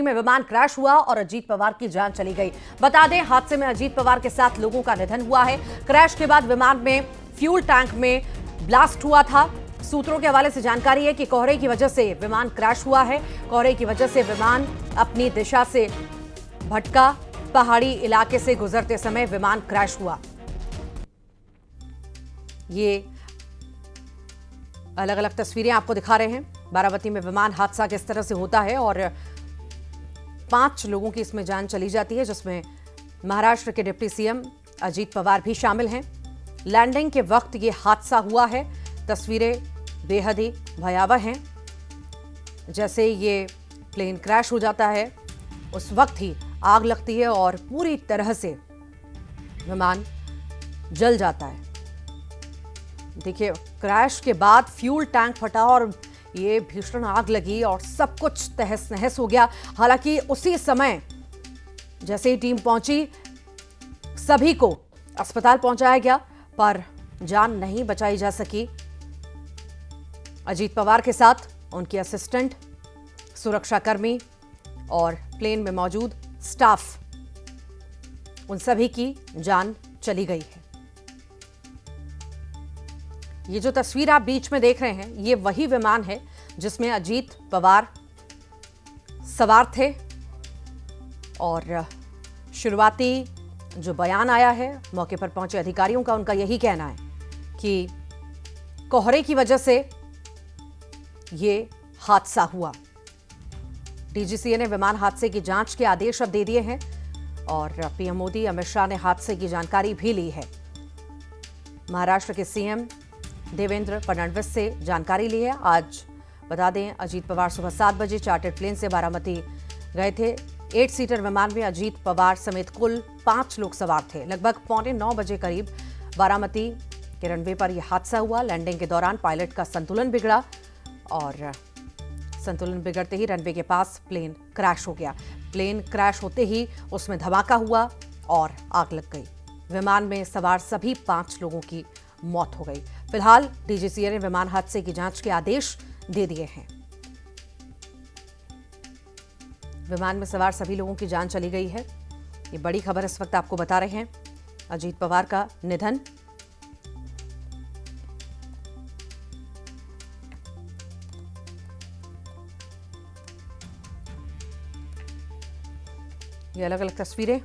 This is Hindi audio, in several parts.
में विमान क्रैश हुआ और अजीत पवार की जान चली गई। बता दें, हादसे में अजीत पवार के 7 लोगों का निधन हुआ है। क्रैश के बाद विमान में फ्यूल टैंक में ब्लास्ट हुआ था। सूत्रों के हवाले से जानकारी है कि कोहरे की वजह से विमान क्रैश हुआ है। कोहरे की वजह से विमान अपनी दिशा से भटका। पहाड़ी इलाके से गुजरते समय विमान क्रैश हुआ। ये अलग अलग तस्वीरें आपको दिखा रहे हैं। बारामती में विमान हादसा किस तरह से होता है और 5 लोगों की इसमें जान चली जाती है, जिसमें महाराष्ट्र के डिप्टी सीएम अजीत पवार भी शामिल हैं। लैंडिंग के वक्त ये हादसा हुआ है। तस्वीरें बेहद ही भयावह हैं। जैसे ये प्लेन क्रैश हो जाता है, उस वक्त ही आग लगती है और पूरी तरह से विमान जल जाता है। देखिए, क्रैश के बाद फ्यूल टैंक फटा और ये भीषण आग लगी और सब कुछ तहस नहस हो गया। हालांकि उसी समय जैसे ही टीम पहुंची, सभी को अस्पताल पहुंचाया गया, पर जान नहीं बचाई जा सकी। अजीत पवार के साथ उनकी असिस्टेंट, सुरक्षाकर्मी और प्लेन में मौजूद स्टाफ, उन सभी की जान चली गई है। ये जो तस्वीर आप बीच में देख रहे हैं, ये वही विमान है जिसमें अजीत पवार सवार थे। और शुरुआती जो बयान आया है मौके पर पहुंचे अधिकारियों का, उनका यही कहना है कि कोहरे की वजह से ये हादसा हुआ। डीजीसीए ने विमान हादसे की जांच के आदेश अब दे दिए हैं और पीएम मोदी, अमित शाह ने हादसे की जानकारी भी ली है। महाराष्ट्र के सीएम देवेंद्र फडणवीस से जानकारी ली है। आज बता दें, अजीत पवार सुबह 7 बजे चार्टर्ड प्लेन से बारामती गए थे। 8 सीटर विमान में अजीत पवार समेत कुल 5 लोग सवार थे। लगभग 8:45 बजे करीब बारामती के रनवे पर यह हादसा हुआ। लैंडिंग के दौरान पायलट का संतुलन बिगड़ा और संतुलन बिगड़ते ही रनवे के पास प्लेन क्रैश हो गया। प्लेन क्रैश होते ही उसमें धमाका हुआ और आग लग गई। विमान में सवार सभी 5 लोगों की मौत हो गई। फिलहाल डीजीसीए ने विमान हादसे की जांच के आदेश दे दिए हैं। विमान में सवार सभी लोगों की जान चली गई है। ये बड़ी खबर इस वक्त आपको बता रहे हैं। अजीत पवार का निधन। ये अलग अलग तस्वीरें।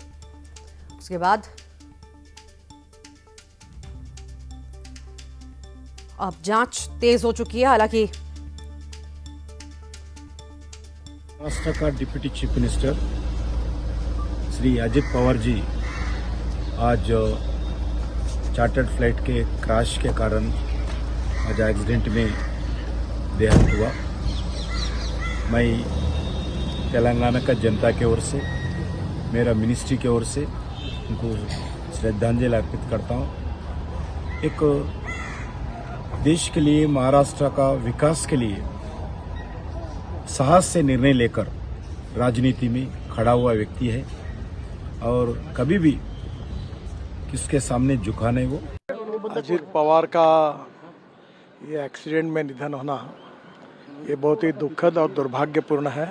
उसके बाद अब जांच तेज हो चुकी है। हालांकि महाराष्ट्र का deputy chief minister Shri Ajit Pawar ji आज चार्टर्ड फ्लाइट के क्रैश के कारण आज एक्सीडेंट में देहांत हुआ। मैं तेलंगाना का जनता की ओर से, मेरा मिनिस्ट्री की ओर से उनको श्रद्धांजलि अर्पित करता हूँ। एक देश के लिए, महाराष्ट्र का विकास के लिए साहस से निर्णय लेकर राजनीति में खड़ा हुआ व्यक्ति है और कभी भी किसके सामने झुका नहीं वो। अजीत पवार का ये एक्सीडेंट में निधन होना ये बहुत ही दुखद और दुर्भाग्यपूर्ण है।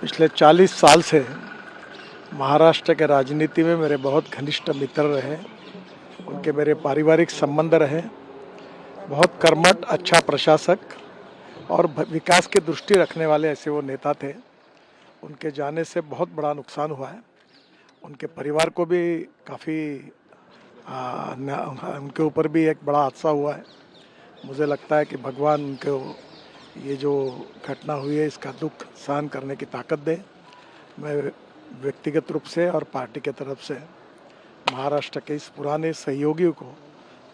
पिछले 40 साल से महाराष्ट्र के राजनीति में मेरे बहुत घनिष्ठ मित्र रहे, उनके मेरे पारिवारिक संबंध रहे। बहुत कर्मठ, अच्छा प्रशासक और विकास की दृष्टि रखने वाले ऐसे वो नेता थे। उनके जाने से बहुत बड़ा नुकसान हुआ है। उनके परिवार को भी काफ़ी उनके ऊपर भी एक बड़ा हादसा हुआ है। मुझे लगता है कि भगवान उनको ये जो घटना हुई है इसका दुख सहन करने की ताकत दे। मैं व्यक्तिगत रूप से और पार्टी के तरफ से महाराष्ट्र के इस पुराने सहयोगियों को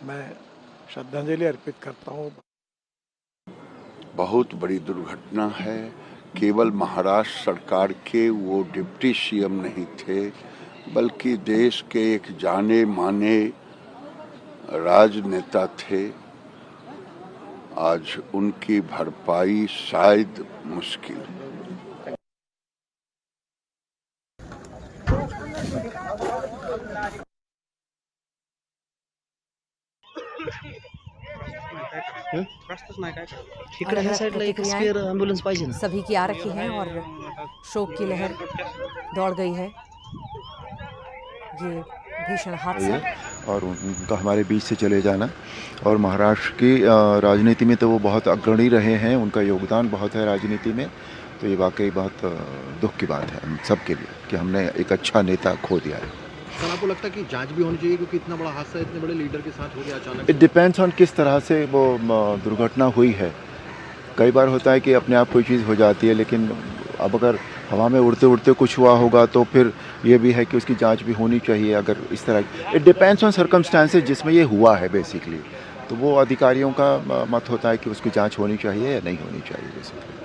मैं श्रद्धांजलि अर्पित करता हूँ। बहुत बड़ी दुर्घटना है। केवल महाराष्ट्र सरकार के वो डिप्टी सीएम नहीं थे, बल्कि देश के एक जाने माने राजनेता थे। आज उनकी भरपाई शायद मुश्किल। इकडे ह्या साईडला एक प्रतिक्रियाएं स्पेअर ॲम्ब्युलन्स पाहिजे ना. सभी की आ रखी हैं और शोक की लहर दौड़ गई है। ये भीषण हादसा और उनका हमारे बीच से चले जाना, और महाराष्ट्र की राजनीति में तो वो बहुत अग्रणी रहे हैं, उनका योगदान बहुत है राजनीति में, तो ये वाकई बहुत दुख की बात है हम सब के लिए कि हमने एक अच्छा नेता खो दिया है। सर आपको लगता है कि जांच भी होनी चाहिए क्योंकि इतना बड़ा हादसा इतने बड़े लीडर के साथ हो गया अचानक? इट डिपेंड्स ऑन किस तरह से वो दुर्घटना हुई है। कई बार होता है कि अपने आप कोई चीज़ हो जाती है, लेकिन अब अगर हवा में उड़ते उड़ते कुछ हुआ होगा तो फिर ये भी है कि उसकी जांच भी होनी चाहिए। अगर इस तरह इट डिपेंड्स ऑन सर्कमस्टांसेस जिसमें ये हुआ है बेसिकली, तो वो अधिकारियों का मत होता है कि उसकी जांच होनी चाहिए या नहीं होनी चाहिए बेसिकली।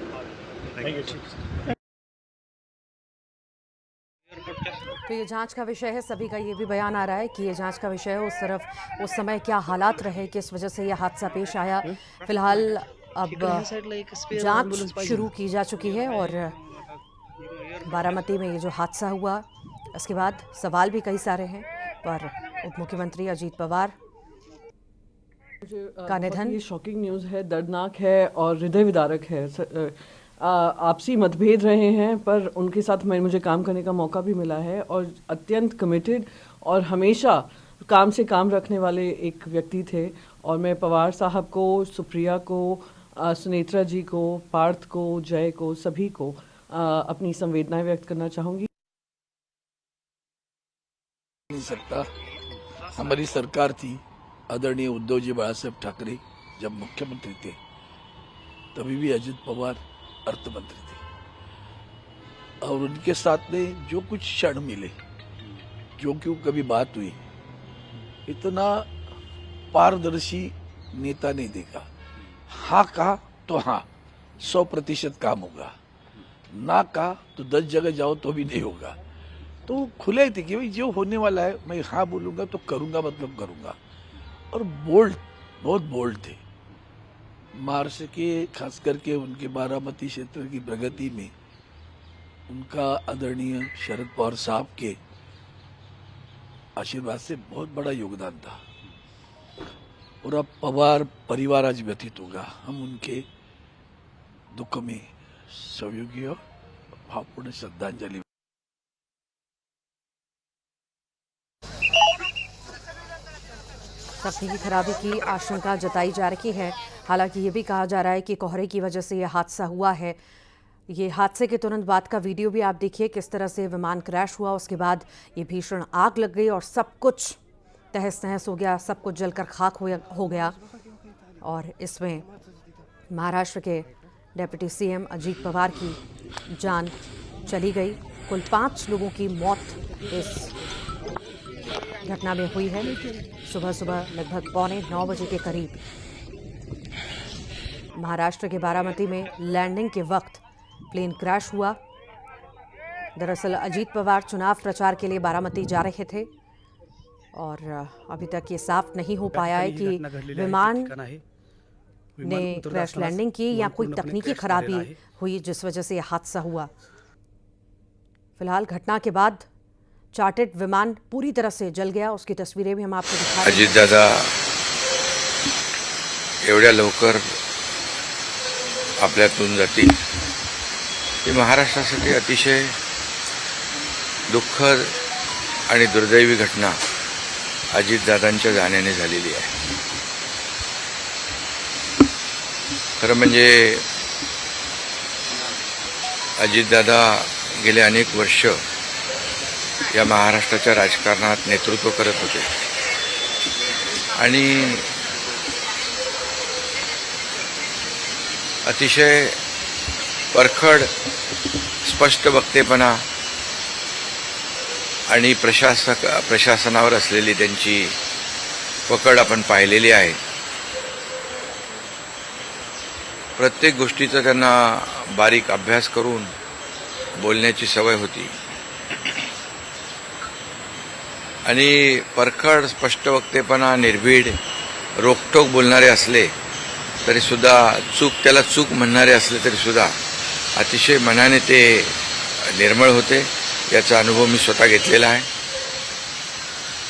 तो ये जांच का विषय है। सभी का ये भी बयान आ रहा है कि ये जांच का विषय है। उस तरफ उस समय क्या हालात रहे, किस वजह से यह हादसा पेश आया। फिलहाल अब जांच शुरू की जा चुकी है और बारामती में ये जो हादसा हुआ, इसके बाद सवाल भी कई सारे हैं। पर उप मुख्यमंत्री अजीत पवार का निधन, ये शॉकिंग न्यूज़ है, दर्दनाक है और हृदय विदारक है। आपसी मतभेद रहे हैं पर उनके साथ मुझे काम करने का मौका भी मिला है और अत्यंत कमिटेड और हमेशा काम से काम रखने वाले एक व्यक्ति थे। और मैं पवार साहब को, सुप्रिया को, सुनेत्रा जी को, पार्थ को, जय को, सभी को अपनी संवेदनाएं व्यक्त करना चाहूँगी। नहीं सकता, हमारी सरकार थी, आदरणीय उद्धव जी बाळासाहेब ठाकरे जब मुख्यमंत्री थे, तभी भी अजित पवार अर्थमंत्री थे और उनके साथ में जो कुछ क्षण मिले, जो क्यों कभी बात हुई, इतना पारदर्शी नेता नहीं देखा। हाँ कहा तो हाँ 100% काम होगा, ना कहा तो 10 जगह जाओ तो भी नहीं होगा। तो खुले थे कि भाई जो होने वाला है मैं हाँ बोलूंगा तो करूंगा, मतलब करूंगा। और बोल्ड, बहुत बोल्ड थे। महाराष्ट्र के खास करके उनके बारामती क्षेत्र की प्रगति में उनका आदरणीय शरद पवार साहब के आशीर्वाद से बहुत बड़ा योगदान था। पूरा पवार परिवार आज व्यतीत होगा। हम उनके दुख में सहयोगी और भावपूर्ण श्रद्धांजलि। तकनीकी खराबी की आशंका जताई जा रही है। हालांकि ये भी कहा जा रहा है कि कोहरे की वजह से यह हादसा हुआ है। ये हादसे के तुरंत बाद का वीडियो भी आप देखिए, किस तरह से विमान क्रैश हुआ, उसके बाद ये भीषण आग लग गई और सब कुछ तहस नहस हो गया, सब कुछ जलकर खाक हो गया। और इसमें महाराष्ट्र के डिप्टी सीएम अजीत पवार की जान चली गई। कुल 5 लोगों की मौत इस घटना में हुई है। सुबह लगभग 8:45 बजे के करीब महाराष्ट्र के बारामती में लैंडिंग के वक्त प्लेन क्रैश हुआ। दरअसल अजीत पवार चुनाव प्रचार के लिए बारामती जा रहे थे और अभी तक ये साफ नहीं हो पाया है कि विमान ने क्रैश लैंडिंग की या कोई तकनीकी खराबी हुई जिस वजह से यह हादसा हुआ। फिलहाल घटना के बाद चार्टर्ड विमान पूरी तरह से जल गया। उसकी तस्वीरें भी हम आपको दिखा रहे हैं। अजित दादा एवढ्या लवकर आपल्यातून जातील ही महाराष्ट्रासाठी अतिशय दुःखद आणि दुर्दैवी घटना अजितदादांच्या जाण्याने झालेली आहे। खरं म्हणजे अजितदादा गेले अनेक वर्ष या महाराष्ट्राच्या राजकारणात नेतृत्व करत होते आणि अतिशय परखड स्पष्ट वक्तेपणा आणि प्रशासनावर असलेली त्यांची पकड आपण पाहिलेली आहे। प्रत्येक गोष्टीचा त्यांना बारीक अभ्यास करून बोलण्याची सवय होती आणि परखड स्पष्ट वक्तेपणा, निर्भीड, रोखठोक बोलणारे असले तरी सुद्धा त्याला चूक म्हणणारे असले तरी सुद्धा अतिशय मनाने ते निर्मळ होते। याचा अनुभव मी स्वतः घेतलेला आहे।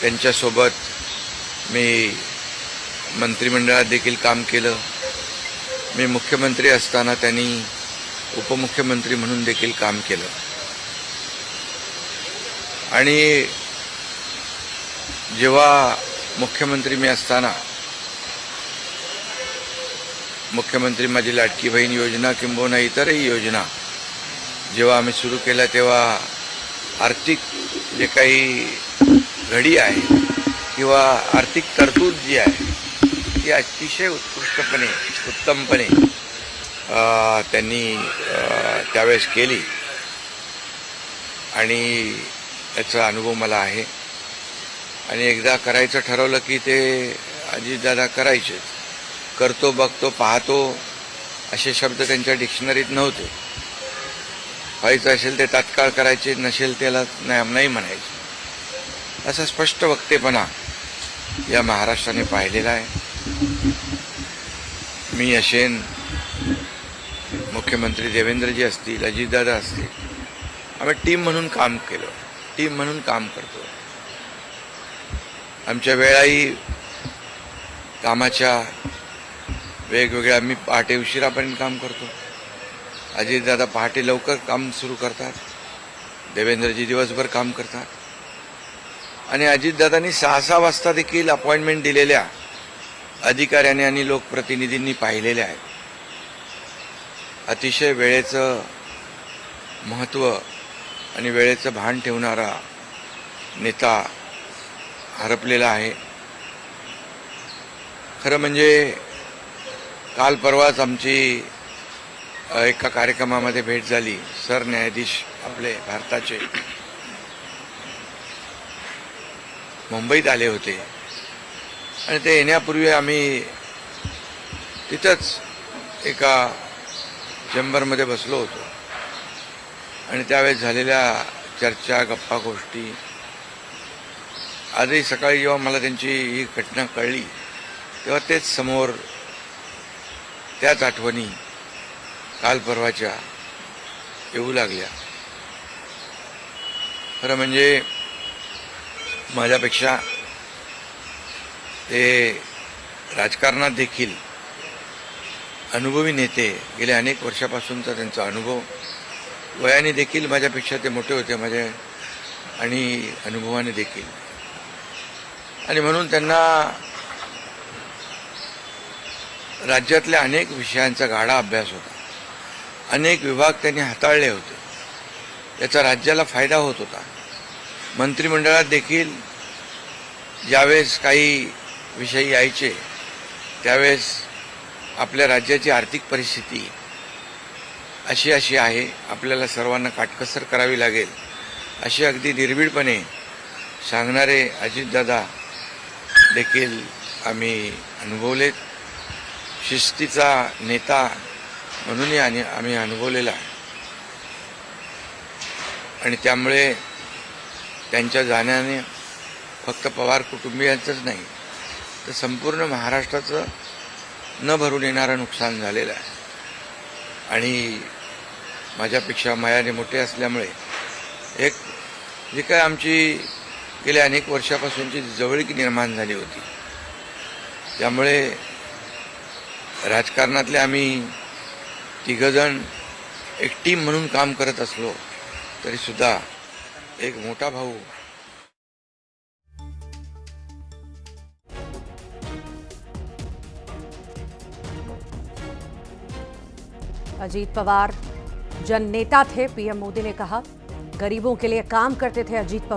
त्यांच्यासोबत मी मंत्रिमंडळात देखील काम केलं. मी मुख्यमंत्री असताना त्यांनी उपमुख्यमंत्री म्हणून देखील काम केलं. आणि जेव्हा मुख्यमंत्री मी असताना मुख्यमंत्री माझी लाडकी बहीण योजना किंबहुना इतरही योजना जेव्हा आम्ही सुरू केल्या तेव्हा आर्थिक जे काही घडी आहे किंवा आर्थिक तरतूद जी आहे ती अतिशय उत्तमपणे त्यांनी त्यावेळेस केली आणि याचा अनुभव मला आहे. आणि एकदा करायचं ठरवलं की ते अजितदादा करायचेच. करतो, बघतो, पाहतो असे शब्द त्यांच्या डिक्शनरीत नव्हते. व्हायचं असेल ते तात्काळ करायचे, नसेल त्याला नाही म्हणायचे. असा स्पष्ट वक्तेपणा या महाराष्ट्राने पाहिलेला आहे. मी असेन, मुख्यमंत्री देवेंद्रजी असतील, अजितदादा असतील, आम्ही टीम म्हणून काम केलं, टीम म्हणून काम करतो. आमच्या वेळाही कामाच्या वेगवेगळ्या, आम्ही पहाटे उशिरापर्यंत काम करतो. अजितदादा पहाटे लवकर काम सुरू करतात, देवेंद्रजी दिवसभर काम करतात. आणि अजितदादांनी 6-6 वाजता देखील अपॉइंटमेंट दिलेल्या अधिकाऱ्यांनी आणि लोकप्रतिनिधींनी पाहिलेल्या आहेत. अतिशय वेळेचं महत्त्व आणि वेळेचं भान ठेवणारा नेता हरपलेला आहे. खरं म्हणजे काल परवाच आमची एका कार्यक्रमामध्ये भेट झाली. सरन्यायाधीश आपले भारताचे मुंबईत आले होते आणि ते येण्यापूर्वी आम्ही तिथंच एका चेंबरमध्ये बसलो होतो आणि त्यावेळेस झालेल्या चर्चा, गप्पा गोष्टी, आजही सकाळी जेव्हा मला त्यांची ही घटना कळली तेव्हा तेच समोर त्याच आठवणी काल परवाच्या येऊ लागल्या. खरं म्हणजे माझ्यापेक्षा ते राजकारणात देखील अनुभवी नेते, गेल्या अनेक वर्षापासूनचा त्यांचा अनुभव, वयाने देखील माझ्यापेक्षा ते मोठे होते माझे आणि अनुभवाने देखील. आणि म्हणून त्यांना राज्यातल्या अनेक विषयांचा गाढा अभ्यास होता. अनेक विभाग त्यांनी हाताळले होते. याचा राज्याला फायदा होत होता. मंत्रिमंडळात देखील ज्यावेळेस काही विषय यायचे त्यावेळेस आपल्या राज्याची आर्थिक परिस्थिती अशी आहे, आपल्याला सर्वांना काटकसर करावी लागेल, असे अगदी निर्भीडपणे सांगणारे अजितदादा देखील आम्ही अनुभवलेत. शिस्तीचा नेता म्हणूनही आम्ही अनुभवलेला आहे. आणि त्यामुळे त्यांच्या जाण्याने फक्त पवार कुटुंबियांचंच नाही तर संपूर्ण महाराष्ट्राचं न भरून येणारं नुकसान झालेलं आहे. आणि माझ्यापेक्षा वयाने मोठे असल्यामुळे एक जी काय आमची गेल्या अनेक वर्षापासूनची जवळीक निर्माण झाली होती, त्यामुळे राजकारणातले आम्ही तिघजण एक टीम म्हणून काम करत असलो तरीसुद्धा एक मोठा भाऊ अजीत पवार जननेता थे, पीएम मोदी ने कहा गरीबों के लिए काम करते थे अजीत पवार।